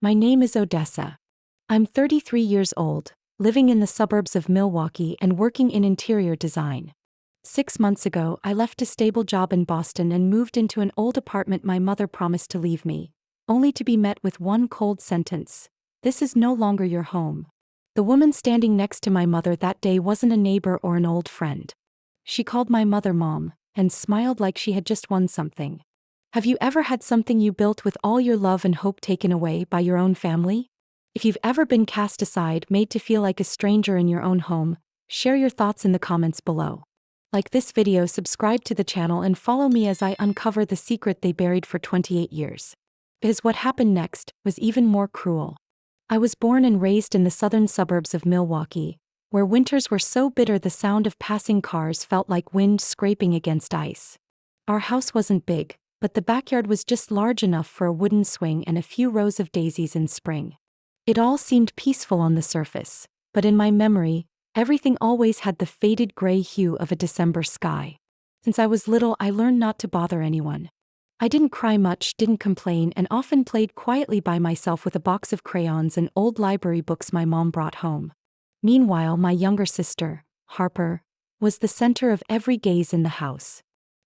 My name is Odessa. I'm 33 years old, living in the suburbs of Milwaukee and working in interior design. 6 months ago, I left a stable job in Boston and moved into an old apartment my mother promised to leave me, only to be met with one cold sentence: "This is no longer your home." The woman standing next to my mother that day wasn't a neighbor or an old friend. She called my mother Mom, and smiled like she had just won something. Have you ever had something you built with all your love and hope taken away by your own family? If you've ever been cast aside, made to feel like a stranger in your own home, share your thoughts in the comments below. Like this video, subscribe to the channel and follow me as I uncover the secret they buried for 28 years. Because what happened next was even more cruel. I was born and raised in the southern suburbs of Milwaukee, where winters were so bitter the sound of passing cars felt like wind scraping against ice. Our house wasn't big, but the backyard was just large enough for a wooden swing and a few rows of daisies in spring. It all seemed peaceful on the surface, but in my memory, everything always had the faded gray hue of a December sky. Since I was little, I learned not to bother anyone. I didn't cry much, didn't complain, and often played quietly by myself with a box of crayons and old library books my mom brought home. Meanwhile, my younger sister, Harper, was the center of every gaze in the house.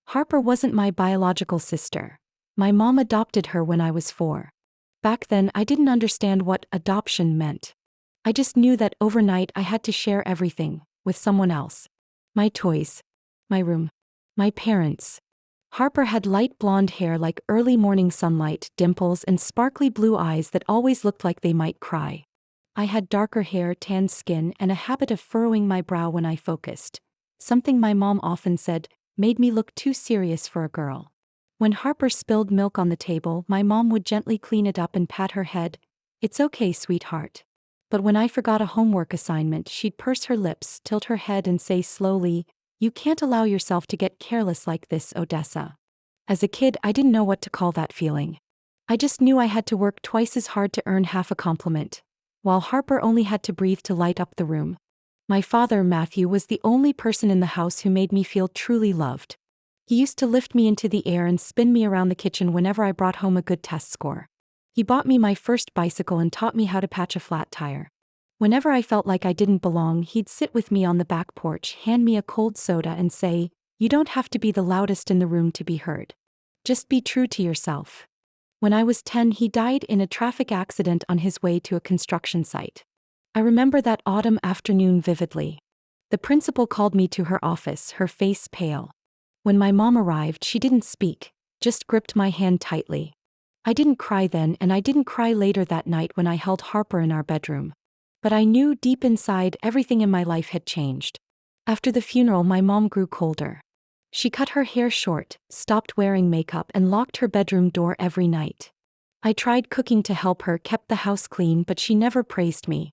Harper wasn't my biological sister. My mom adopted her when I was 4. Back then, I didn't understand what adoption meant. I just knew that overnight I had to share everything with someone else. My toys, my room, my parents. Harper had light blonde hair like early morning sunlight, dimples, and sparkly blue eyes that always looked like they might cry. I had darker hair, tan skin, and a habit of furrowing my brow when I focused, something my mom often said made me look too serious for a girl. When Harper spilled milk on the table, my mom would gently clean it up and pat her head. "It's okay, sweetheart." But when I forgot a homework assignment, she'd purse her lips, tilt her head, and say slowly, "You can't allow yourself to get careless like this, Odessa." As a kid, I didn't know what to call that feeling. I just knew I had to work twice as hard to earn half a compliment, while Harper only had to breathe to light up the room. My father, Matthew, was the only person in the house who made me feel truly loved. He used to lift me into the air and spin me around the kitchen whenever I brought home a good test score. He bought me my first bicycle and taught me how to patch a flat tire. Whenever I felt like I didn't belong, he'd sit with me on the back porch, hand me a cold soda, and say, "You don't have to be the loudest in the room to be heard. Just be true to yourself." When I was 10, he died in a traffic accident on his way to a construction site. I remember that autumn afternoon vividly. The principal called me to her office, her face pale. When my mom arrived, she didn't speak, just gripped my hand tightly. I didn't cry then, and I didn't cry later that night when I held Harper in our bedroom. But I knew deep inside everything in my life had changed. After the funeral, my mom grew colder. She cut her hair short, stopped wearing makeup, and locked her bedroom door every night. I tried cooking to help her, kept the house clean, but she never praised me.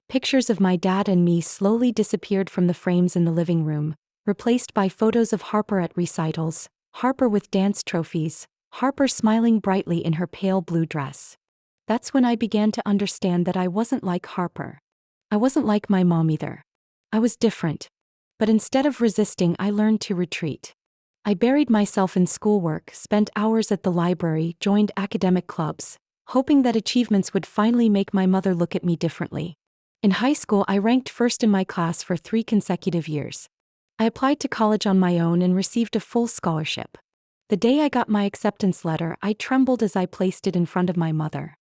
Pictures of my dad and me slowly disappeared from the frames in the living room, replaced by photos of Harper at recitals, Harper with dance trophies, Harper smiling brightly in her pale blue dress. That's when I began to understand that I wasn't like Harper. I wasn't like my mom either. I was different. But instead of resisting, I learned to retreat. I buried myself in schoolwork, spent hours at the library, joined academic clubs, hoping that achievements would finally make my mother look at me differently. In high school, I ranked first in my class for 3 consecutive years. I applied to college on my own and received a full scholarship. The day I got my acceptance letter, I trembled as I placed it in front of my mother.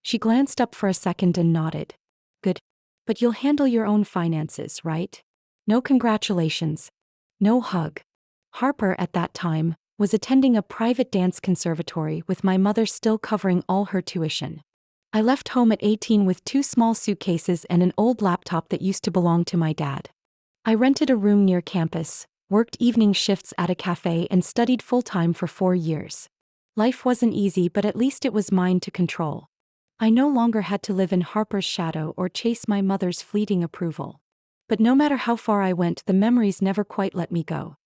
She glanced up for a second and nodded. "Good. But you'll handle your own finances, right? No congratulations. No hug." Harper, at that time, was attending a private dance conservatory with my mother still covering all her tuition. I left home at 18 with 2 small suitcases and an old laptop that used to belong to my dad. I rented a room near campus, worked evening shifts at a cafe, and studied full-time for 4 years. Life wasn't easy, but at least it was mine to control. I no longer had to live in Harper's shadow or chase my mother's fleeting approval. But no matter how far I went, the memories never quite let me go.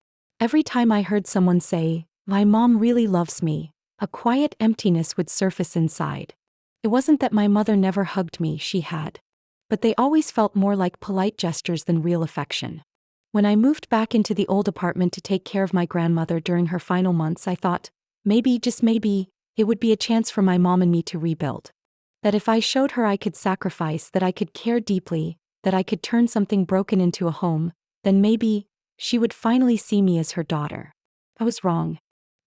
Every time I heard someone say, "My mom really loves me," a quiet emptiness would surface inside. It wasn't that my mother never hugged me, she had. But they always felt more like polite gestures than real affection. When I moved back into the old apartment to take care of my grandmother during her final months, I thought, maybe, just maybe, it would be a chance for my mom and me to rebuild. That if I showed her I could sacrifice, that I could care deeply, that I could turn something broken into a home, then maybe she would finally see me as her daughter. I was wrong.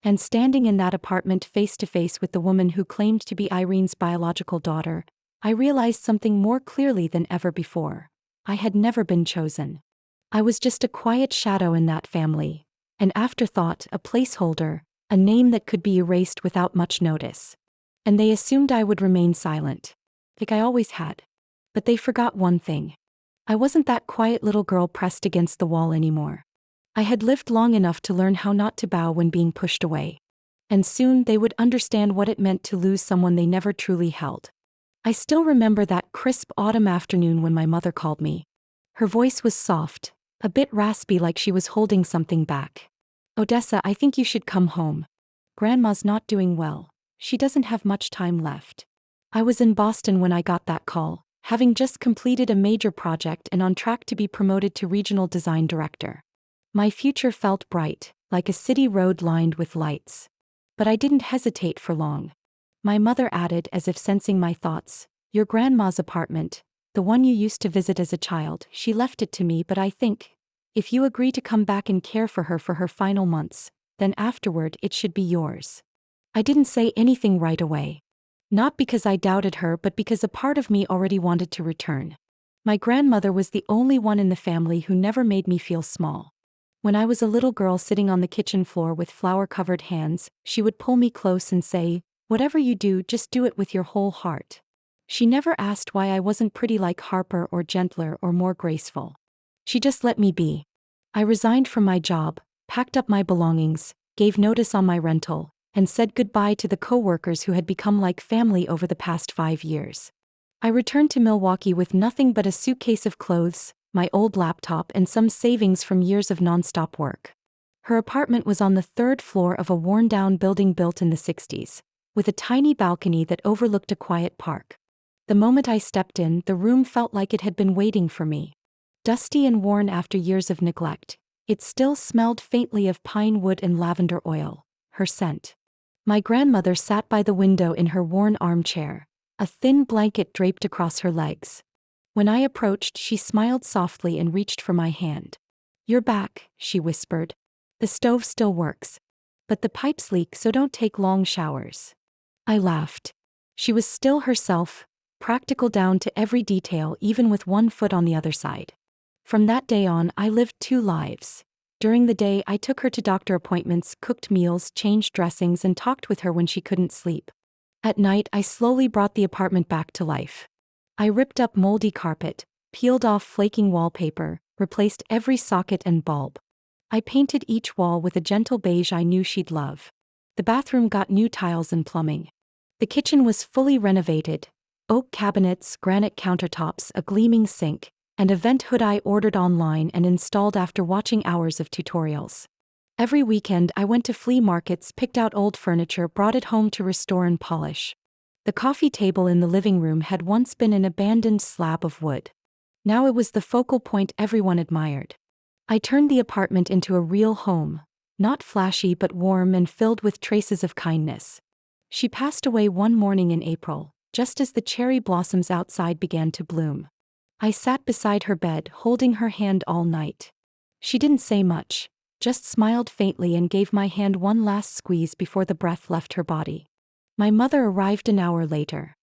And standing in that apartment face to face with the woman who claimed to be Irene's biological daughter, I realized something more clearly than ever before. I had never been chosen. I was just a quiet shadow in that family, an afterthought, a placeholder, a name that could be erased without much notice. And they assumed I would remain silent, like I always had. But they forgot one thing. I wasn't that quiet little girl pressed against the wall anymore. I had lived long enough to learn how not to bow when being pushed away. And soon they would understand what it meant to lose someone they never truly held. I still remember that crisp autumn afternoon when my mother called me. Her voice was soft, a bit raspy, like she was holding something back. "Odessa, I think you should come home. Grandma's not doing well. She doesn't have much time left." I was in Boston when I got that call, having just completed a major project and on track to be promoted to regional design director. My future felt bright, like a city road lined with lights. But I didn't hesitate for long. My mother added, as if sensing my thoughts, "Your grandma's apartment, the one you used to visit as a child, she left it to me, but I think, if you agree to come back and care for her final months, then afterward it should be yours." I didn't say anything right away. Not because I doubted her, but because a part of me already wanted to return. My grandmother was the only one in the family who never made me feel small. When I was a little girl sitting on the kitchen floor with flour-covered hands, she would pull me close and say, "Whatever you do, just do it with your whole heart." She never asked why I wasn't pretty like Harper or gentler or more graceful. She just let me be. I resigned from my job, packed up my belongings, gave notice on my rental, and said goodbye to the co-workers who had become like family over the past 5 years. I returned to Milwaukee with nothing but a suitcase of clothes, my old laptop, and some savings from years of nonstop work. Her apartment was on the 3rd floor of a worn-down building built in the 60s, with a tiny balcony that overlooked a quiet park. The moment I stepped in, the room felt like it had been waiting for me. Dusty and worn after years of neglect, it still smelled faintly of pine wood and lavender oil, her scent. My grandmother sat by the window in her worn armchair, a thin blanket draped across her legs. When I approached, she smiled softly and reached for my hand. "You're back," she whispered. "The stove still works. But the pipes leak, so don't take long showers." I laughed. She was still herself, practical down to every detail, even with one foot on the other side. From that day on, I lived 2 lives. During the day, I took her to doctor appointments, cooked meals, changed dressings, and talked with her when she couldn't sleep. At night, I slowly brought the apartment back to life. I ripped up moldy carpet, peeled off flaking wallpaper, replaced every socket and bulb. I painted each wall with a gentle beige I knew she'd love. The bathroom got new tiles and plumbing. The kitchen was fully renovated. Oak cabinets, granite countertops, a gleaming sink, and a vent hood I ordered online and installed after watching hours of tutorials. Every weekend I went to flea markets, picked out old furniture, brought it home to restore and polish. The coffee table in the living room had once been an abandoned slab of wood. Now it was the focal point everyone admired. I turned the apartment into a real home, not flashy but warm and filled with traces of kindness. She passed away one morning in April, just as the cherry blossoms outside began to bloom. I sat beside her bed, holding her hand all night. She didn't say much, just smiled faintly and gave my hand one last squeeze before the breath left her body. My mother arrived an hour later.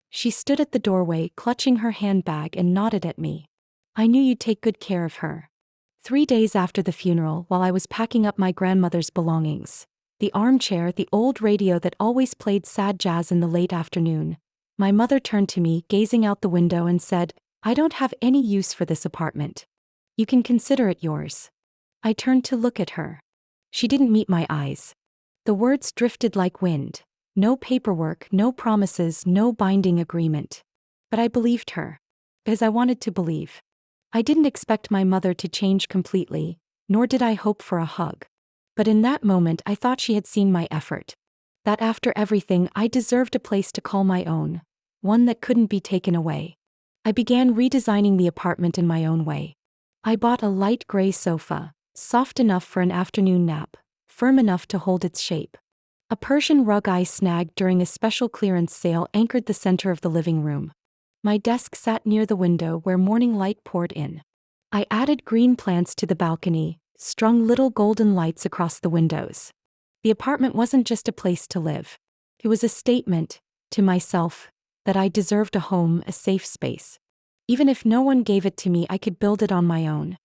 She stood at the doorway, clutching her handbag, and nodded at me. "I knew you'd take good care of her." 3 days after the funeral, while I was packing up my grandmother's belongings, the armchair, the old radio that always played sad jazz in the late afternoon, my mother turned to me, gazing out the window, and said, "I don't have any use for this apartment. You can consider it yours." I turned to look at her. She didn't meet my eyes. The words drifted like wind. No paperwork, no promises, no binding agreement. But I believed her. As I wanted to believe. I didn't expect my mother to change completely, nor did I hope for a hug. But in that moment I thought she had seen my effort. That after everything I deserved a place to call my own, one that couldn't be taken away. I began redesigning the apartment in my own way. I bought a light gray sofa, soft enough for an afternoon nap, firm enough to hold its shape. A Persian rug I snagged during a special clearance sale anchored the center of the living room. My desk sat near the window where morning light poured in. I added green plants to the balcony, strung little golden lights across the windows. The apartment wasn't just a place to live. It was a statement, to myself, that I deserved a home, a safe space. Even if no one gave it to me, I could build it on my own.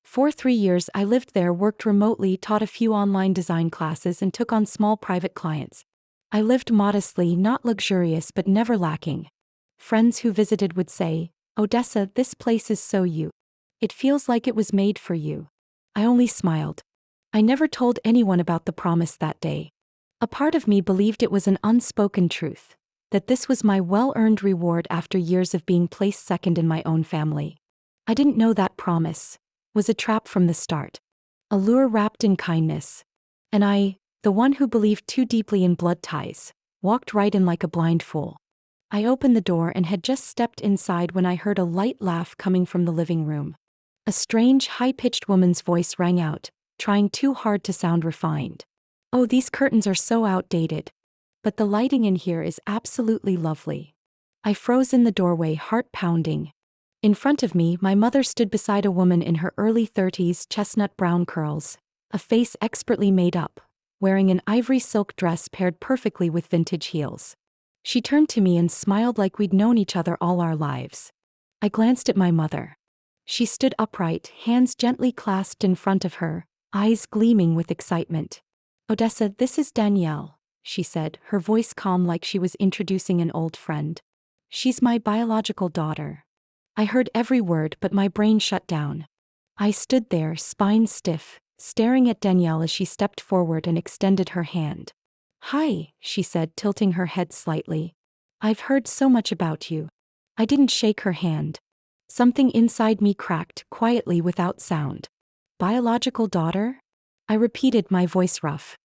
For 3 years I lived there, worked remotely, taught a few online design classes, and took on small private clients. I lived modestly, not luxurious but never lacking. Friends who visited would say, "Odessa, this place is so you. It feels like it was made for you." I only smiled. I never told anyone about the promise that day. A part of me believed it was an unspoken truth, that this was my well-earned reward after years of being placed second in my own family. I didn't know that promise was a trap from the start. A lure wrapped in kindness. And I, the one who believed too deeply in blood ties, walked right in like a blind fool. I opened the door and had just stepped inside when I heard a light laugh coming from the living room. A strange, high-pitched woman's voice rang out, trying too hard to sound refined. "Oh, these curtains are so outdated. But the lighting in here is absolutely lovely." I froze in the doorway, heart pounding. In front of me, my mother stood beside a woman in her early 30s, chestnut brown curls, a face expertly made up, wearing an ivory silk dress paired perfectly with vintage heels. She turned to me and smiled like we'd known each other all our lives. I glanced at my mother. She stood upright, hands gently clasped in front of her, eyes gleaming with excitement. "Odessa, this is Danielle," she said, her voice calm like she was introducing an old friend. "She's my biological daughter." I heard every word, but my brain shut down. I stood there, spine stiff, staring at Danielle as she stepped forward and extended her hand. "Hi," she said, tilting her head slightly. "I've heard so much about you." I didn't shake her hand. Something inside me cracked, quietly without sound. "Biological daughter?" I repeated, my voice rough.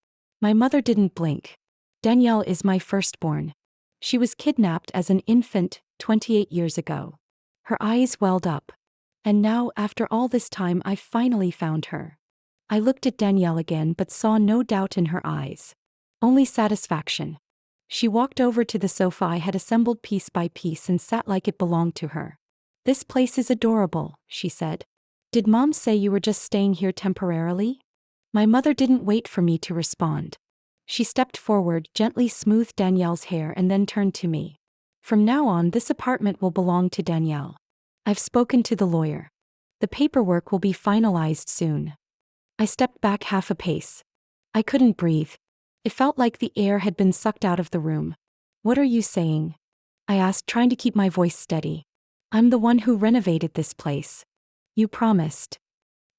My mother didn't blink. "Danielle is my firstborn. She was kidnapped as an infant 28 years ago." Her eyes welled up. "And now, after all this time, I've finally found her." I looked at Danielle again but saw no doubt in her eyes. Only satisfaction. She walked over to the sofa I had assembled piece by piece and sat like it belonged to her. "This place is adorable," she said. "Did Mom say you were just staying here temporarily?" My mother didn't wait for me to respond. She stepped forward, gently smoothed Danielle's hair, and then turned to me. "From now on, this apartment will belong to Danielle. I've spoken to the lawyer. The paperwork will be finalized soon." I stepped back half a pace. I couldn't breathe. It felt like the air had been sucked out of the room. "What are you saying?" I asked, trying to keep my voice steady. "I'm the one who renovated this place. You promised."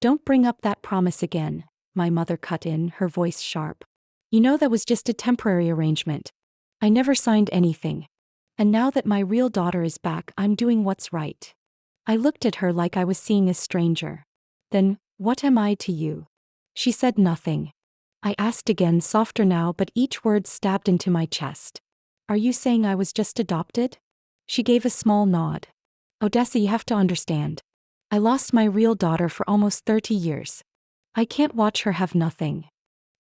"Don't bring up that promise again," my mother cut in, her voice sharp. "You know that was just a temporary arrangement. I never signed anything. And now that my real daughter is back, I'm doing what's right." I looked at her like I was seeing a stranger. "Then, what am I to you?" She said nothing. I asked again, softer now, but each word stabbed into my chest. "Are you saying I was just adopted?" She gave a small nod. "Odessa, you have to understand. I lost my real daughter for almost 30 years. I can't watch her have nothing."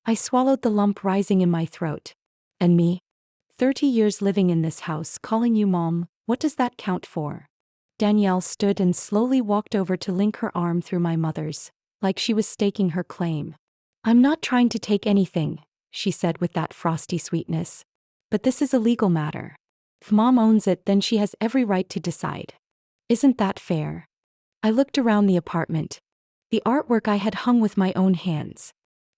I swallowed the lump rising in my throat. "And me? 30 years living in this house, calling you Mom, what does that count for?" Danielle stood and slowly walked over to link her arm through my mother's, like she was staking her claim. "I'm not trying to take anything," she said with that frosty sweetness. "But this is a legal matter. If Mom owns it, then she has every right to decide. Isn't that fair?" I looked around the apartment. The artwork I had hung with my own hands.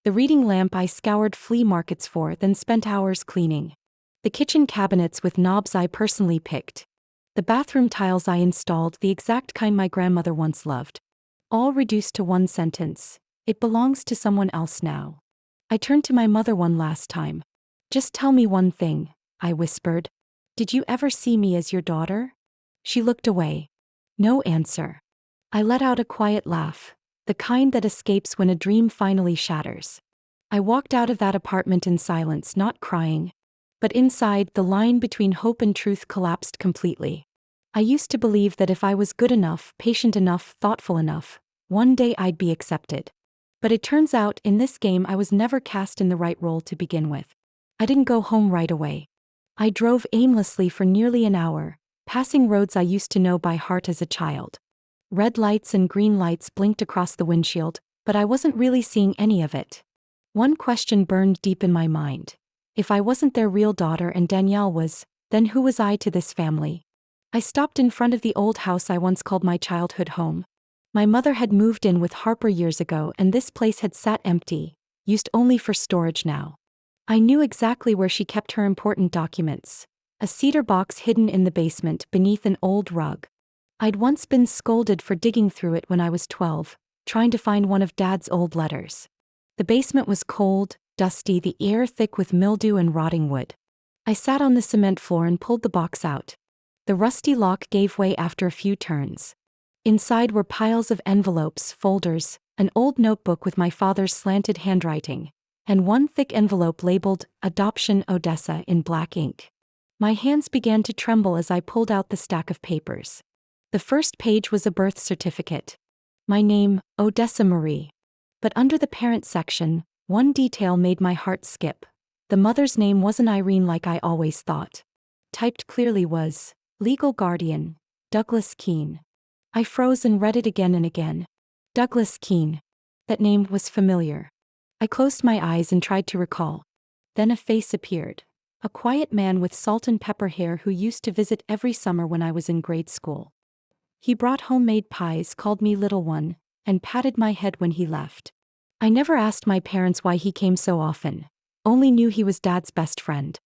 The reading lamp I scoured flea markets for, then spent hours cleaning. The kitchen cabinets with knobs I personally picked. The bathroom tiles I installed, the exact kind my grandmother once loved. All reduced to one sentence: "It belongs to someone else now." I turned to my mother one last time. "Just tell me one thing," I whispered. "Did you ever see me as your daughter?" She looked away. No answer. I let out a quiet laugh, the kind that escapes when a dream finally shatters. I walked out of that apartment in silence, not crying. But inside, the line between hope and truth collapsed completely. I used to believe that if I was good enough, patient enough, thoughtful enough, one day I'd be accepted. But it turns out, in this game, I was never cast in the right role to begin with. I didn't go home right away. I drove aimlessly for nearly an hour, passing roads I used to know by heart as a child. Red lights and green lights blinked across the windshield, but I wasn't really seeing any of it. One question burned deep in my mind. If I wasn't their real daughter and Danielle was, then who was I to this family? I stopped in front of the old house I once called my childhood home. My mother had moved in with Harper years ago, and this place had sat empty, used only for storage now. I knew exactly where she kept her important documents. A cedar box hidden in the basement beneath an old rug. I'd once been scolded for digging through it when I was 12, trying to find one of Dad's old letters. The basement was cold, dusty, the air thick with mildew and rotting wood. I sat on the cement floor and pulled the box out. The rusty lock gave way after a few turns. Inside were piles of envelopes, folders, an old notebook with my father's slanted handwriting, and one thick envelope labeled Adoption Odessa in black ink. My hands began to tremble as I pulled out the stack of papers. The first page was a birth certificate. My name, Odessa Marie. But under the parent section, one detail made my heart skip. The mother's name wasn't Irene like I always thought. Typed clearly was, Legal Guardian, Douglas Keene. I froze and read it again and again. Douglas Keene. That name was familiar. I closed my eyes and tried to recall. Then a face appeared. A quiet man with salt and pepper hair who used to visit every summer when I was in grade school. He brought homemade pies, called me little one, and patted my head when he left. I never asked my parents why he came so often, only knew he was Dad's best friend.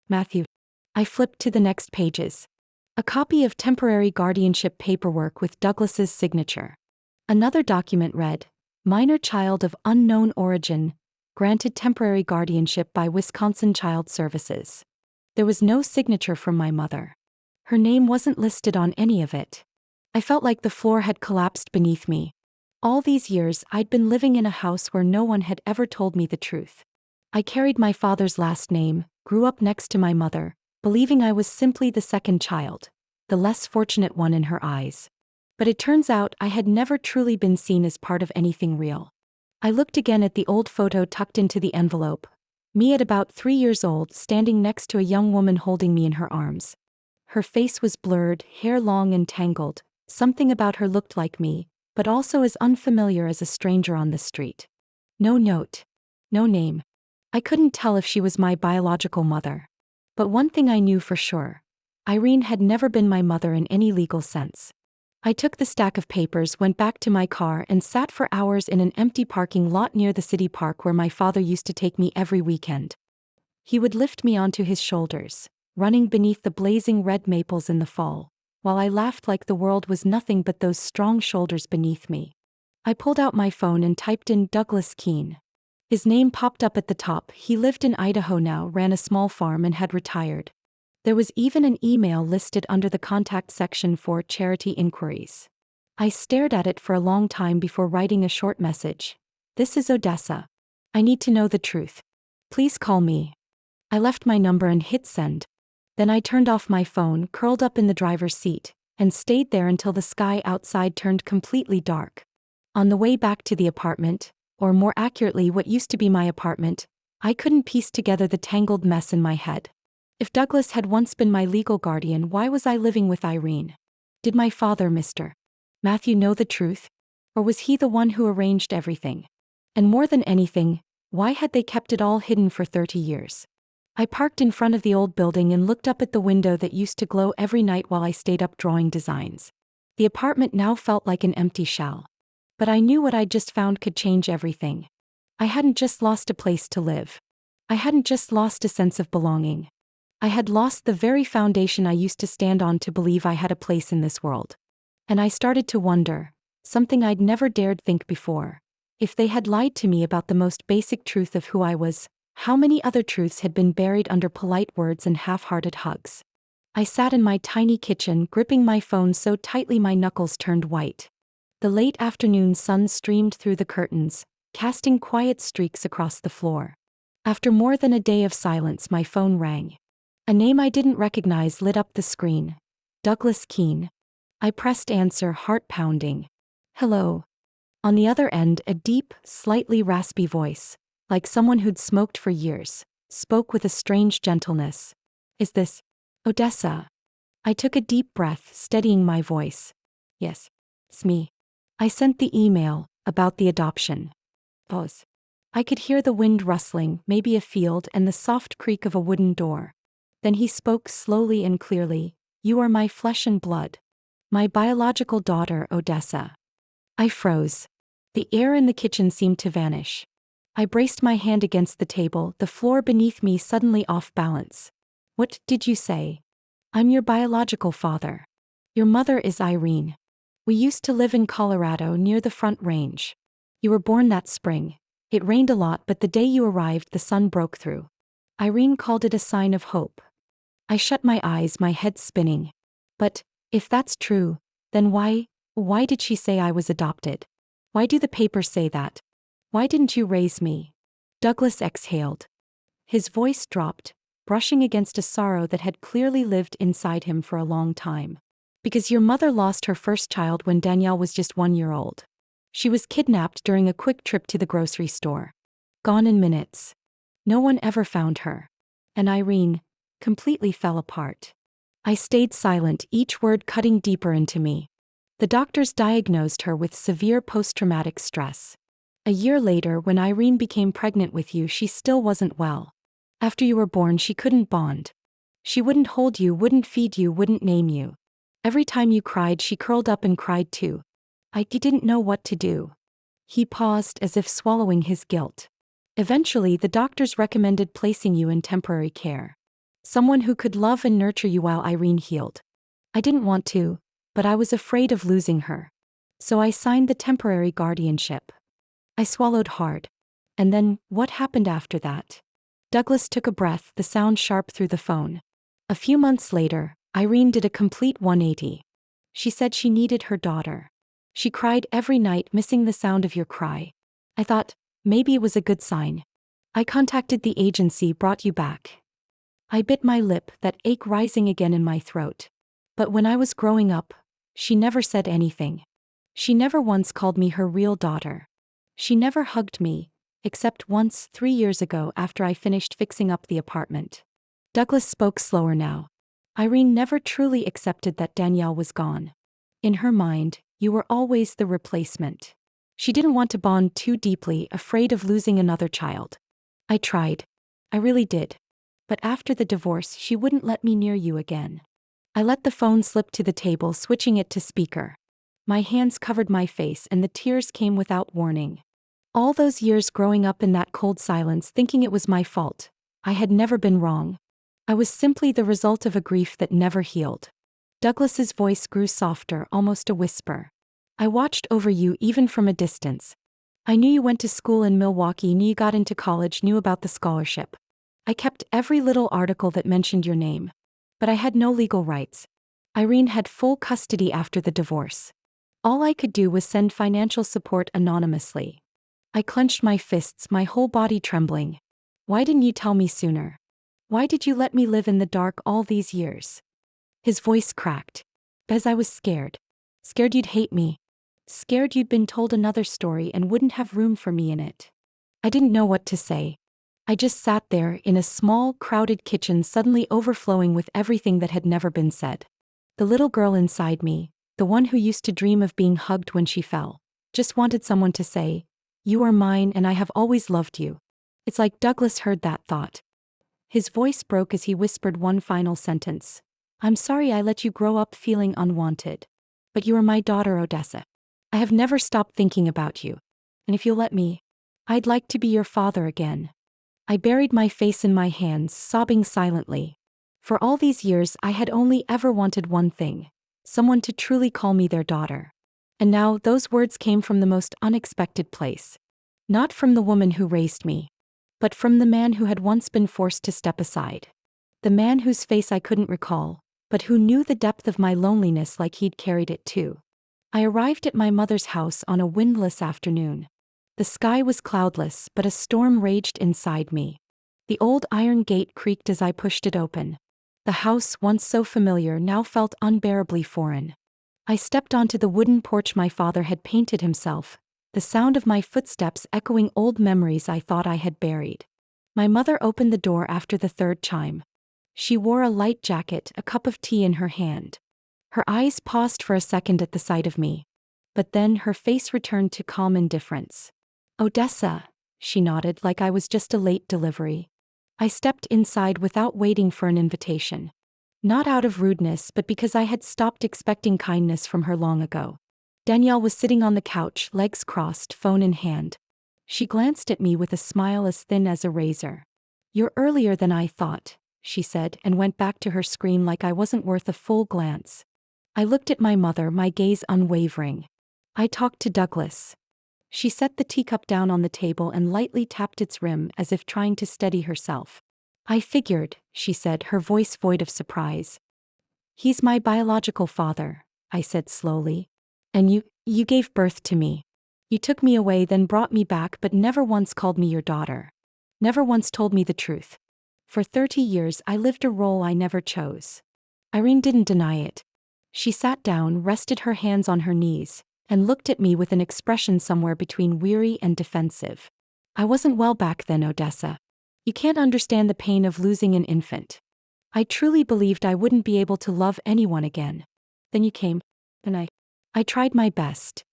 Matthew. I flipped to the next pages. A copy of temporary guardianship paperwork with Douglas's signature. Another document read, Minor child of unknown origin, granted temporary guardianship by Wisconsin Child Services. There was no signature from my mother. Her name wasn't listed on any of it. I felt like the floor had collapsed beneath me. All these years I'd been living in a house where no one had ever told me the truth. I carried my father's last name, grew up next to my mother, believing I was simply the second child, the less fortunate one in her eyes. But it turns out I had never truly been seen as part of anything real. I looked again at the old photo tucked into the envelope. Me at about 3 years old, standing next to a young woman holding me in her arms. Her face was blurred, hair long and tangled. Something about her looked like me, but also as unfamiliar as a stranger on the street. No note. No name. I couldn't tell if she was my biological mother. But one thing I knew for sure. Irene had never been my mother in any legal sense. I took the stack of papers, went back to my car, and sat for hours in an empty parking lot near the city park where my father used to take me every weekend. He would lift me onto his shoulders, running beneath the blazing red maples in the fall, while I laughed like the world was nothing but those strong shoulders beneath me. I pulled out my phone and typed in Douglas Keene. His name popped up at the top. He lived in Idaho now, ran a small farm, and had retired. There was even an email listed under the contact section for charity inquiries. I stared at it for a long time before writing a short message. This is Odessa. I need to know the truth. Please call me. I left my number and hit send. Then I turned off my phone, curled up in the driver's seat, and stayed there until the sky outside turned completely dark. On the way back to the apartment, or more accurately what used to be my apartment, I couldn't piece together the tangled mess in my head. If Douglas had once been my legal guardian, why was I living with Irene? Did my father, Mr. Matthew, know the truth? Or was he the one who arranged everything? And more than anything, why had they kept it all hidden for 30 years? I parked in front of the old building and looked up at the window that used to glow every night while I stayed up drawing designs. The apartment now felt like an empty shell. But I knew what I'd just found could change everything. I hadn't just lost a place to live. I hadn't just lost a sense of belonging. I had lost the very foundation I used to stand on to believe I had a place in this world. And I started to wonder, something I'd never dared think before. If they had lied to me about the most basic truth of who I was, how many other truths had been buried under polite words and half-hearted hugs? I sat in my tiny kitchen, gripping my phone so tightly my knuckles turned white. The late afternoon sun streamed through the curtains, casting quiet streaks across the floor. After more than a day of silence, my phone rang. A name I didn't recognize lit up the screen. Douglas Keene. I pressed answer, heart pounding. Hello. On the other end, a deep, slightly raspy voice, like someone who'd smoked for years, spoke with a strange gentleness. Is this Odessa? I took a deep breath, steadying my voice. Yes, it's me. I sent the email about the adoption. Pause. I could hear the wind rustling, maybe a field, and the soft creak of a wooden door. Then he spoke slowly and clearly. You are my flesh and blood. My biological daughter, Odessa. I froze. The air in the kitchen seemed to vanish. I braced my hand against the table, the floor beneath me suddenly off balance. What did you say? I'm your biological father. Your mother is Irene. We used to live in Colorado near the Front Range. You were born that spring. It rained a lot, but the day you arrived, the sun broke through. Irene called it a sign of hope. I shut my eyes, my head spinning. But, if that's true, then why did she say I was adopted? Why do the papers say that? Why didn't you raise me? Douglas exhaled. His voice dropped, brushing against a sorrow that had clearly lived inside him for a long time. Because your mother lost her first child when Danielle was just 1 year old. She was kidnapped during a quick trip to the grocery store. Gone in minutes. No one ever found her. And Irene completely fell apart. I stayed silent, each word cutting deeper into me. The doctors diagnosed her with severe post-traumatic stress. A year later, when Irene became pregnant with you, she still wasn't well. After you were born, she couldn't bond. She wouldn't hold you, wouldn't feed you, wouldn't name you. Every time you cried, she curled up and cried too. I didn't know what to do. He paused as if swallowing his guilt. Eventually, the doctors recommended placing you in temporary care. Someone who could love and nurture you while Irene healed. I didn't want to, but I was afraid of losing her. So I signed the temporary guardianship. I swallowed hard. And then, what happened after that? Douglas took a breath, the sound sharp through the phone. A few months later, Irene did a complete 180. She said she needed her daughter. She cried every night, missing the sound of your cry. I thought, maybe it was a good sign. I contacted the agency, brought you back. I bit my lip, that ache rising again in my throat. But when I was growing up, she never said anything. She never once called me her real daughter. She never hugged me, except once 3 years ago after I finished fixing up the apartment. Douglas spoke slower now. Irene never truly accepted that Danielle was gone. In her mind, you were always the replacement. She didn't want to bond too deeply, afraid of losing another child. I tried. I really did. But after the divorce, she wouldn't let me near you again. I let the phone slip to the table, switching it to speaker. My hands covered my face and the tears came without warning. All those years growing up in that cold silence, thinking it was my fault. I had never been wrong. I was simply the result of a grief that never healed. Douglas's voice grew softer, almost a whisper. I watched over you even from a distance. I knew you went to school in Milwaukee, knew you got into college, knew about the scholarship. I kept every little article that mentioned your name. But I had no legal rights. Irene had full custody after the divorce. All I could do was send financial support anonymously. I clenched my fists, my whole body trembling. Why didn't you tell me sooner? Why did you let me live in the dark all these years? His voice cracked. Because I was scared. Scared you'd hate me. Scared you'd been told another story and wouldn't have room for me in it. I didn't know what to say. I just sat there in a small, crowded kitchen, suddenly overflowing with everything that had never been said. The little girl inside me, the one who used to dream of being hugged when she fell, just wanted someone to say, "You are mine and I have always loved you." It's like Douglas heard that thought. His voice broke as he whispered one final sentence. "I'm sorry I let you grow up feeling unwanted. But you are my daughter, Odessa. I have never stopped thinking about you. And if you'll let me, I'd like to be your father again." I buried my face in my hands, sobbing silently. For all these years, I had only ever wanted one thing: someone to truly call me their daughter. And now, those words came from the most unexpected place. Not from the woman who raised me, but from the man who had once been forced to step aside. The man whose face I couldn't recall, but who knew the depth of my loneliness like he'd carried it too. I arrived at my mother's house on a windless afternoon. The sky was cloudless, but a storm raged inside me. The old iron gate creaked as I pushed it open. The house, once so familiar, now felt unbearably foreign. I stepped onto the wooden porch my father had painted himself, the sound of my footsteps echoing old memories I thought I had buried. My mother opened the door after the third chime. She wore a light jacket, a cup of tea in her hand. Her eyes paused for a second at the sight of me. But then her face returned to calm indifference. Odessa, she nodded like I was just a late delivery. I stepped inside without waiting for an invitation. Not out of rudeness, but because I had stopped expecting kindness from her long ago. Danielle was sitting on the couch, legs crossed, phone in hand. She glanced at me with a smile as thin as a razor. "You're earlier than I thought," she said, and went back to her screen like I wasn't worth a full glance. I looked at my mother, my gaze unwavering. "I talked to Douglas." She set the teacup down on the table and lightly tapped its rim as if trying to steady herself. "I figured," she said, her voice void of surprise. "He's my biological father," I said slowly. "And you gave birth to me. You took me away, then brought me back, but never once called me your daughter. Never once told me the truth. For 30 years I lived a role I never chose." Irene didn't deny it. She sat down, rested her hands on her knees, and looked at me with an expression somewhere between weary and defensive. "I wasn't well back then, Odessa. You can't understand the pain of losing an infant. I truly believed I wouldn't be able to love anyone again. Then you came, and I tried my best."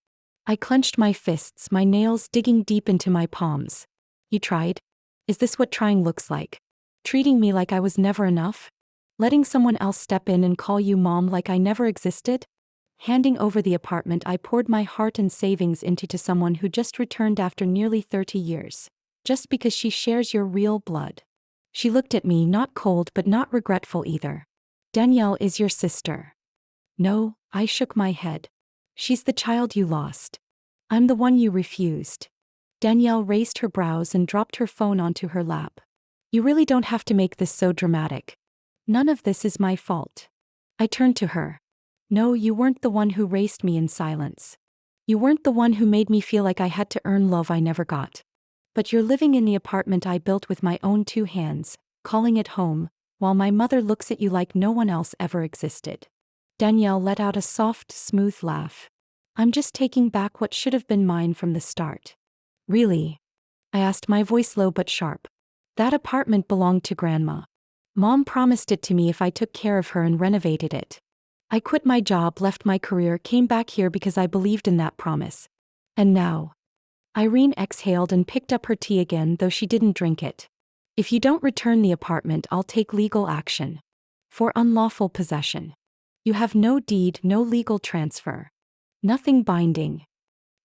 I clenched my fists, my nails digging deep into my palms. "You tried? Is this what trying looks like? Treating me like I was never enough? Letting someone else step in and call you mom like I never existed?" Handing over the apartment, I poured my heart and savings into to someone who just returned after nearly 30 years. "Just because she shares your real blood." She looked at me, not cold but not regretful either. "Danielle is your sister." "No," I shook my head. "She's the child you lost. I'm the one you refused." Danielle raised her brows and dropped her phone onto her lap. "You really don't have to make this so dramatic. None of this is my fault." I turned to her. "No, you weren't the one who raised me in silence. You weren't the one who made me feel like I had to earn love I never got. But you're living in the apartment I built with my own 2 hands, calling it home, while my mother looks at you like no one else ever existed." Danielle let out a soft, smooth laugh. "I'm just taking back what should have been mine from the start." "Really?" I asked, my voice low but sharp. "That apartment belonged to Grandma. Mom promised it to me if I took care of her and renovated it. I quit my job, left my career, came back here because I believed in that promise. And now..." Irene exhaled and picked up her tea again, though she didn't drink it. "If you don't return the apartment, I'll take legal action. For unlawful possession. You have no deed, no legal transfer. Nothing binding."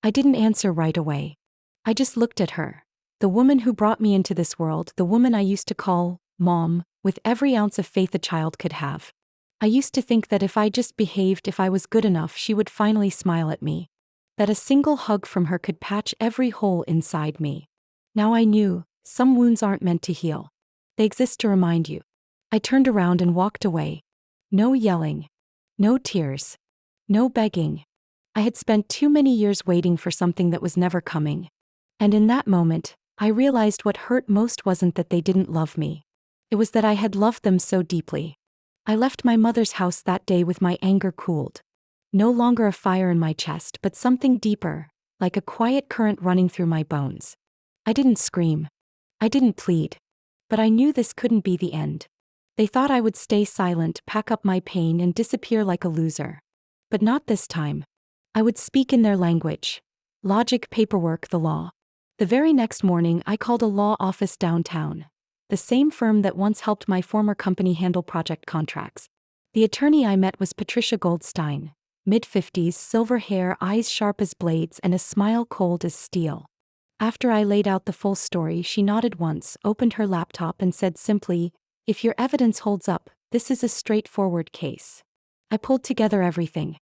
I didn't answer right away. I just looked at her. The woman who brought me into this world, the woman I used to call Mom, with every ounce of faith a child could have. I used to think that if I just behaved, if I was good enough, she would finally smile at me. That a single hug from her could patch every hole inside me. Now I knew, some wounds aren't meant to heal. They exist to remind you. I turned around and walked away. No yelling. No tears. No begging. I had spent too many years waiting for something that was never coming. And in that moment, I realized what hurt most wasn't that they didn't love me. It was that I had loved them so deeply. I left my mother's house that day with my anger cooled. No longer a fire in my chest, but something deeper, like a quiet current running through my bones. I didn't scream. I didn't plead. But I knew this couldn't be the end. They thought I would stay silent, pack up my pain, and disappear like a loser. But not this time. I would speak in their language. Logic, paperwork, the law. The very next morning, I called a law office downtown. The same firm that once helped my former company handle project contracts. The attorney I met was Patricia Goldstein. Mid-50s, silver hair, eyes sharp as blades, and a smile cold as steel. After I laid out the full story, she nodded once, opened her laptop, and said simply, "If your evidence holds up, this is a straightforward case." I pulled together everything.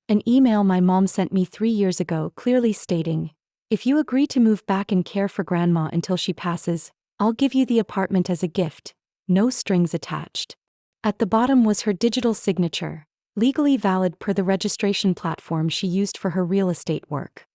An email my mom sent me 3 years ago clearly stating, "If you agree to move back and care for Grandma until she passes, I'll give you the apartment as a gift, no strings attached." At the bottom was her digital signature, legally valid per the registration platform she used for her real estate work.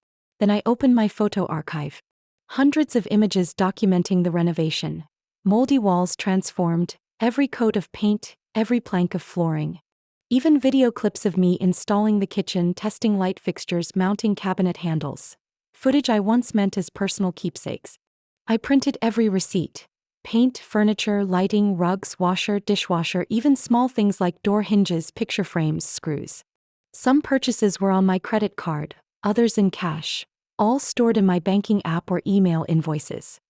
Then I opened my photo archive. Hundreds of images documenting the renovation. Moldy walls transformed, every coat of paint, every plank of flooring. Even video clips of me installing the kitchen, testing light fixtures, mounting cabinet handles. Footage I once meant as personal keepsakes. I printed every receipt. Paint, furniture, lighting, rugs, washer, dishwasher, even small things like door hinges, picture frames, screws. Some purchases were on my credit card, others in cash, all stored in my banking app or email invoices.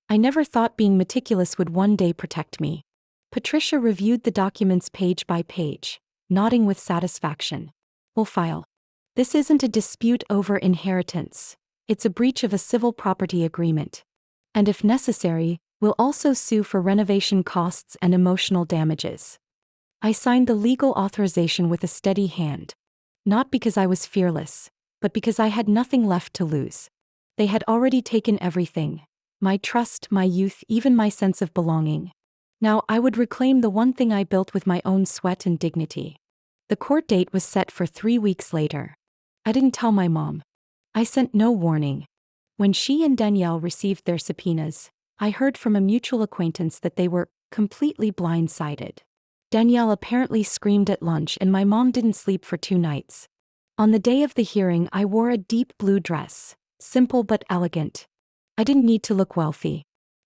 I never thought being meticulous would one day protect me. Patricia reviewed the documents page by page, nodding with satisfaction. We'll file. This isn't a dispute over inheritance. It's a breach of a civil property agreement. And if necessary, we'll also sue for renovation costs and emotional damages. I signed the legal authorization with a steady hand. Not because I was fearless, but because I had nothing left to lose. They had already taken everything. My trust, my youth, even my sense of belonging. Now I would reclaim the one thing I built with my own sweat and dignity. The court date was set for 3 weeks later. I didn't tell my mom. I sent no warning. When she and Danielle received their subpoenas, I heard from a mutual acquaintance that they were completely blindsided. Danielle apparently screamed at lunch and my mom didn't sleep for 2 nights. On the day of the hearing, I wore a deep blue dress, simple but elegant. I didn't need to look wealthy.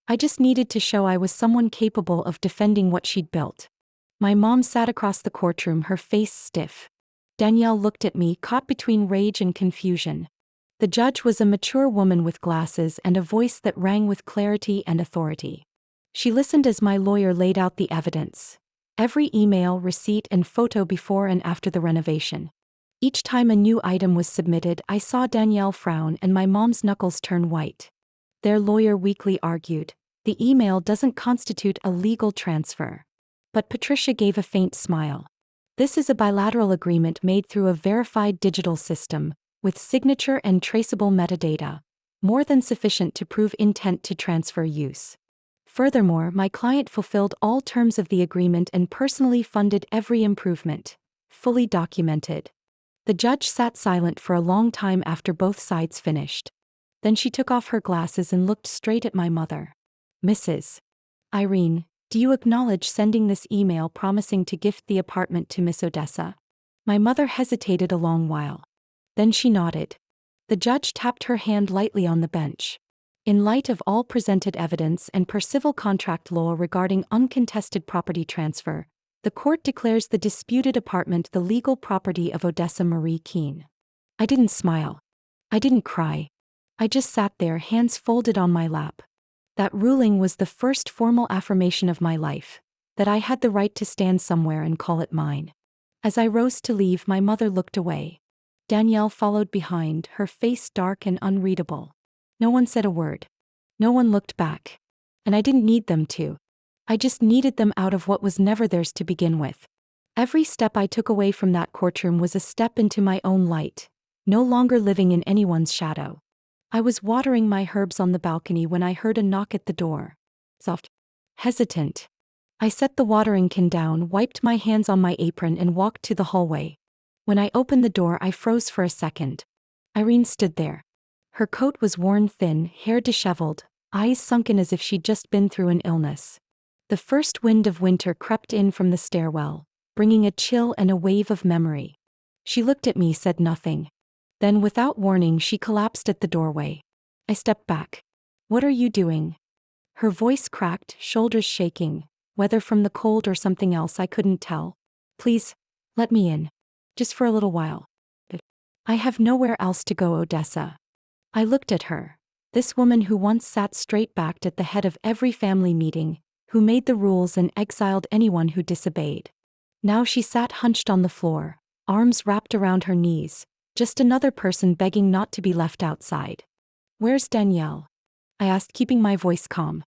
I just needed to show I was someone capable of defending what she'd built. My mom sat across the courtroom, her face stiff. Danielle looked at me, caught between rage and confusion. The judge was a mature woman with glasses and a voice that rang with clarity and authority. She listened as my lawyer laid out the evidence. Every email, receipt, and photo before and after the renovation. Each time a new item was submitted, I saw Danielle frown and my mom's knuckles turn white. Their lawyer weakly argued, the email doesn't constitute a legal transfer. But Patricia gave a faint smile. This is a bilateral agreement made through a verified digital system, with signature and traceable metadata, more than sufficient to prove intent to transfer use. Furthermore, my client fulfilled all terms of the agreement and personally funded every improvement, fully documented. The judge sat silent for a long time after both sides finished. Then she took off her glasses and looked straight at my mother. Mrs. Irene, do you acknowledge sending this email promising to gift the apartment to Miss Odessa? My mother hesitated a long while. Then she nodded. The judge tapped her hand lightly on the bench. In light of all presented evidence and per civil contract law regarding uncontested property transfer, the court declares the disputed apartment the legal property of Odessa Marie Keene. I didn't smile. I didn't cry. I just sat there, hands folded on my lap. That ruling was the first formal affirmation of my life, that I had the right to stand somewhere and call it mine. As I rose to leave, my mother looked away. Danielle followed behind, her face dark and unreadable. No one said a word. No one looked back. And I didn't need them to. I just needed them out of what was never theirs to begin with. Every step I took away from that courtroom was a step into my own light, no longer living in anyone's shadow. I was watering my herbs on the balcony when I heard a knock at the door. Soft. Hesitant. I set the watering can down, wiped my hands on my apron and walked to the hallway. When I opened the door, I froze for a second. Irene stood there. Her coat was worn thin, hair disheveled, eyes sunken as if she'd just been through an illness. The first wind of winter crept in from the stairwell, bringing a chill and a wave of memory. She looked at me, said nothing. Then, without warning, she collapsed at the doorway. I stepped back. What are you doing? Her voice cracked, shoulders shaking, whether from the cold or something else I couldn't tell. Please, let me in. Just for a little while. I have nowhere else to go, Odessa. I looked at her. This woman who once sat straight-backed at the head of every family meeting, who made the rules and exiled anyone who disobeyed. Now she sat hunched on the floor, arms wrapped around her knees, just another person begging not to be left outside. Where's Danielle? I asked, keeping my voice calm.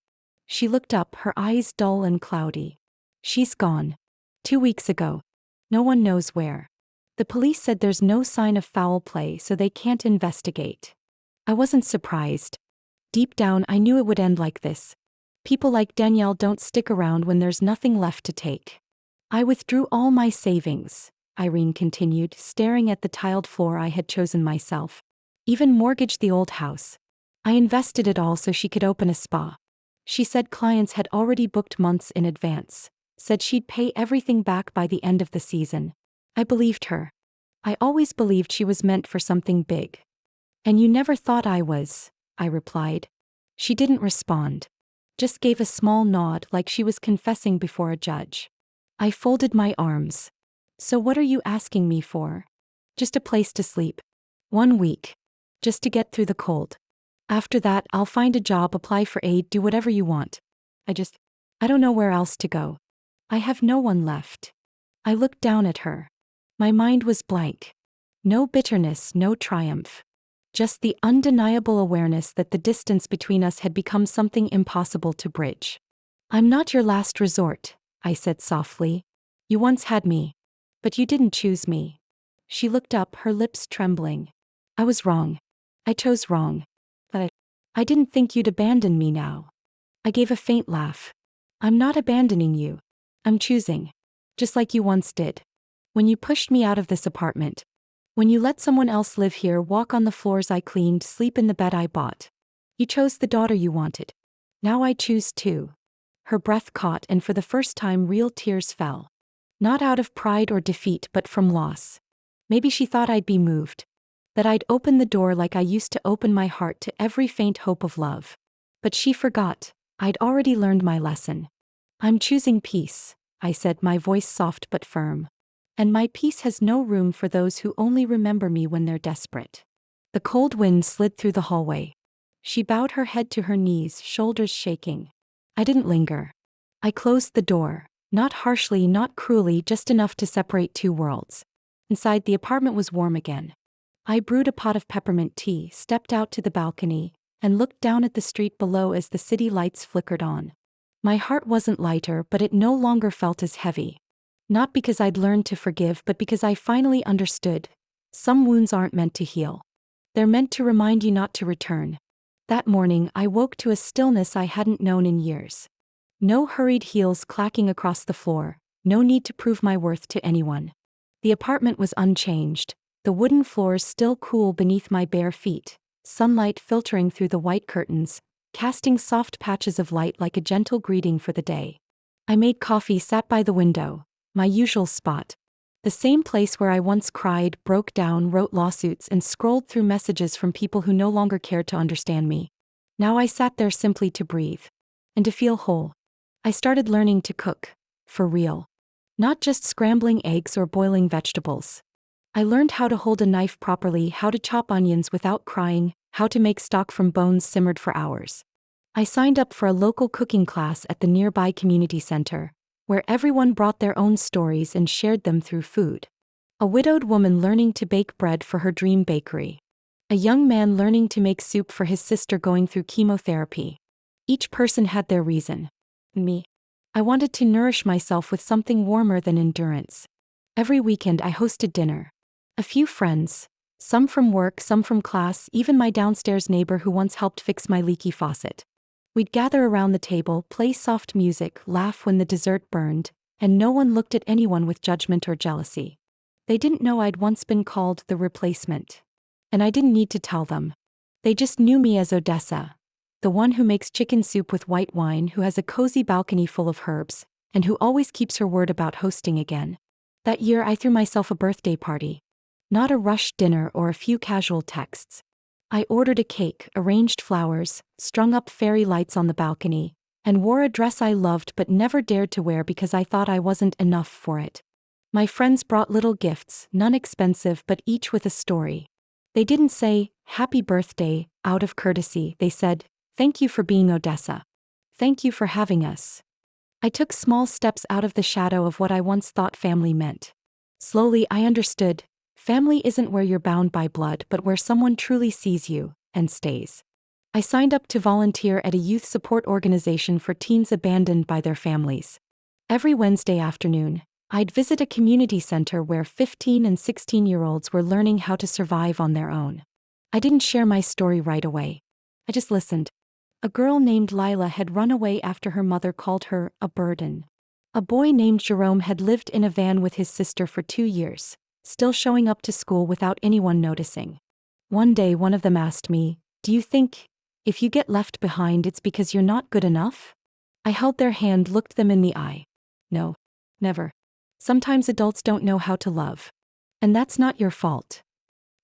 She looked up, her eyes dull and cloudy. She's gone. 2 weeks ago. No one knows where. The police said there's no sign of foul play, so they can't investigate. I wasn't surprised. Deep down, I knew it would end like this. People like Danielle don't stick around when there's nothing left to take. I withdrew all my savings, Irene continued, staring at the tiled floor I had chosen myself. Even mortgaged the old house. I invested it all so she could open a spa. She said clients had already booked months in advance, said she'd pay everything back by the end of the season. I believed her. I always believed she was meant for something big. And you never thought I was, I replied. She didn't respond. just gave a small nod like she was confessing before a judge. I folded my arms. So what are you asking me for? Just a place to sleep. 1 week. Just to get through the cold. After that, I'll find a job, apply for aid, do whatever you want. I don't know where else to go. I have no one left. I looked down at her. My mind was blank. No bitterness, no triumph. Just the undeniable awareness that the distance between us had become something impossible to bridge. I'm not your last resort, I said softly. You once had me. But you didn't choose me. She looked up, her lips trembling. I was wrong. I chose wrong. But I didn't think you'd abandon me now. I gave a faint laugh. I'm not abandoning you. I'm choosing. Just like you once did. When you pushed me out of this apartment. When you let someone else live here, walk on the floors I cleaned, sleep in the bed I bought. You chose the daughter you wanted. Now I choose too. Her breath caught, and for the first time real tears fell. Not out of pride or defeat, but from loss. Maybe she thought I'd be moved. That I'd open the door like I used to open my heart to every faint hope of love. But she forgot. I'd already learned my lesson. I'm choosing peace, I said, my voice soft but firm. And my peace has no room for those who only remember me when they're desperate. The cold wind slid through the hallway. She bowed her head to her knees, shoulders shaking. I didn't linger. I closed the door, not harshly, not cruelly, just enough to separate two worlds. Inside, the apartment was warm again. I brewed a pot of peppermint tea, stepped out to the balcony, and looked down at the street below as the city lights flickered on. My heart wasn't lighter, but it no longer felt as heavy. Not because I'd learned to forgive, but because I finally understood. Some wounds aren't meant to heal. They're meant to remind you not to return. That morning, I woke to a stillness I hadn't known in years. No hurried heels clacking across the floor, no need to prove my worth to anyone. The apartment was unchanged, the wooden floors still cool beneath my bare feet, sunlight filtering through the white curtains, casting soft patches of light like a gentle greeting for the day. I made coffee, sat by the window, my usual spot. The same place where I once cried, broke down, wrote lawsuits, and scrolled through messages from people who no longer cared to understand me. Now I sat there simply to breathe. And to feel whole. I started learning to cook. For real. Not just scrambling eggs or boiling vegetables. I learned how to hold a knife properly, how to chop onions without crying, how to make stock from bones simmered for hours. I signed up for a local cooking class at the nearby community center, where everyone brought their own stories and shared them through food. A widowed woman learning to bake bread for her dream bakery. A young man learning to make soup for his sister going through chemotherapy. Each person had their reason. Me. I wanted to nourish myself with something warmer than endurance. Every weekend I hosted dinner. A few friends, some from work, some from class, even my downstairs neighbor who once helped fix my leaky faucet. We'd gather around the table, play soft music, laugh when the dessert burned, and no one looked at anyone with judgment or jealousy. They didn't know I'd once been called the replacement. And I didn't need to tell them. They just knew me as Odessa, the one who makes chicken soup with white wine, who has a cozy balcony full of herbs, and who always keeps her word about hosting again. That year I threw myself a birthday party. Not a rushed dinner or a few casual texts. I ordered a cake, arranged flowers, strung up fairy lights on the balcony, and wore a dress I loved but never dared to wear because I thought I wasn't enough for it. My friends brought little gifts, none expensive but each with a story. They didn't say, "Happy birthday," out of courtesy. They said, "Thank you for being Odessa. Thank you for having us." I took small steps out of the shadow of what I once thought family meant. Slowly I understood. Family isn't where you're bound by blood, but where someone truly sees you, and stays. I signed up to volunteer at a youth support organization for teens abandoned by their families. Every Wednesday afternoon, I'd visit a community center where 15 and 16-year-olds were learning how to survive on their own. I didn't share my story right away. I just listened. A girl named Lila had run away after her mother called her a burden. A boy named Jerome had lived in a van with his sister for 2 years. Still showing up to school without anyone noticing. One day one of them asked me, "Do you think, if you get left behind it's because you're not good enough?" I held their hand, looked them in the eye. No. Never. Sometimes adults don't know how to love. And that's not your fault.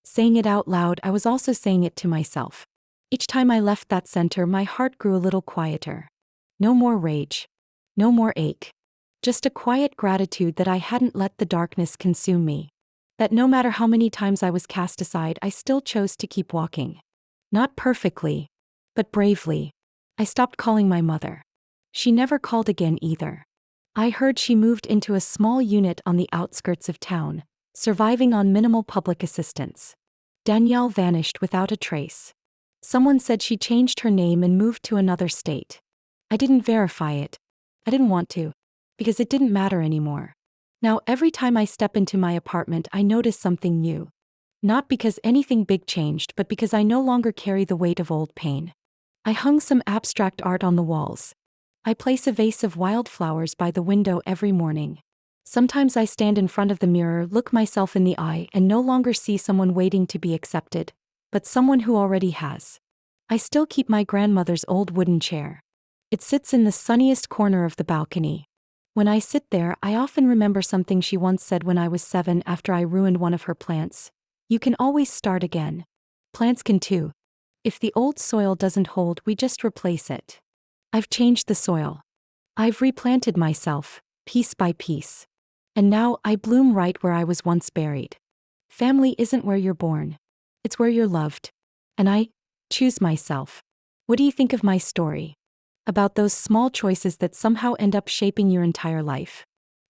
Saying it out loud, I was also saying it to myself. Each time I left that center, my heart grew a little quieter. No more rage. No more ache. Just a quiet gratitude that I hadn't let the darkness consume me. That no matter how many times I was cast aside, I still chose to keep walking. Not perfectly, but bravely. I stopped calling my mother. She never called again either. I heard she moved into a small unit on the outskirts of town, surviving on minimal public assistance. Danielle vanished without a trace. Someone said she changed her name and moved to another state. I didn't verify it. I didn't want to, because it didn't matter anymore. Now every time I step into my apartment, I notice something new. Not because anything big changed, but because I no longer carry the weight of old pain. I hung some abstract art on the walls. I place a vase of wildflowers by the window every morning. Sometimes I stand in front of the mirror, look myself in the eye, and no longer see someone waiting to be accepted, but someone who already has. I still keep my grandmother's old wooden chair. It sits in the sunniest corner of the balcony. When I sit there, I often remember something she once said when I was 7 after I ruined one of her plants. You can always start again. Plants can too. If the old soil doesn't hold, we just replace it. I've changed the soil. I've replanted myself, piece by piece. And now I bloom right where I was once buried. Family isn't where you're born. It's where you're loved. And I choose myself. What do you think of my story? About those small choices that somehow end up shaping your entire life.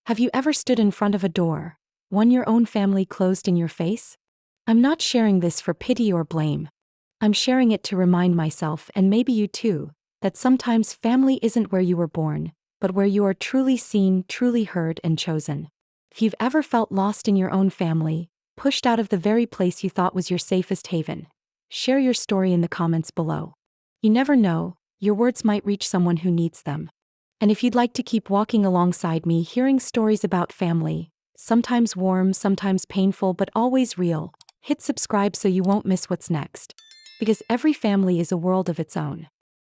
Have you ever stood in front of a door, one your own family closed in your face? I'm not sharing this for pity or blame. I'm sharing it to remind myself, and maybe you too, that sometimes family isn't where you were born, but where you are truly seen, truly heard, and chosen. If you've ever felt lost in your own family, pushed out of the very place you thought was your safest haven, share your story in the comments below. You never know, your words might reach someone who needs them. And if you'd like to keep walking alongside me, hearing stories about family, sometimes warm, sometimes painful, but always real, hit subscribe so you won't miss what's next. Because every family is a world of its own.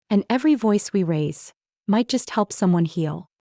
And every voice we raise might just help someone heal.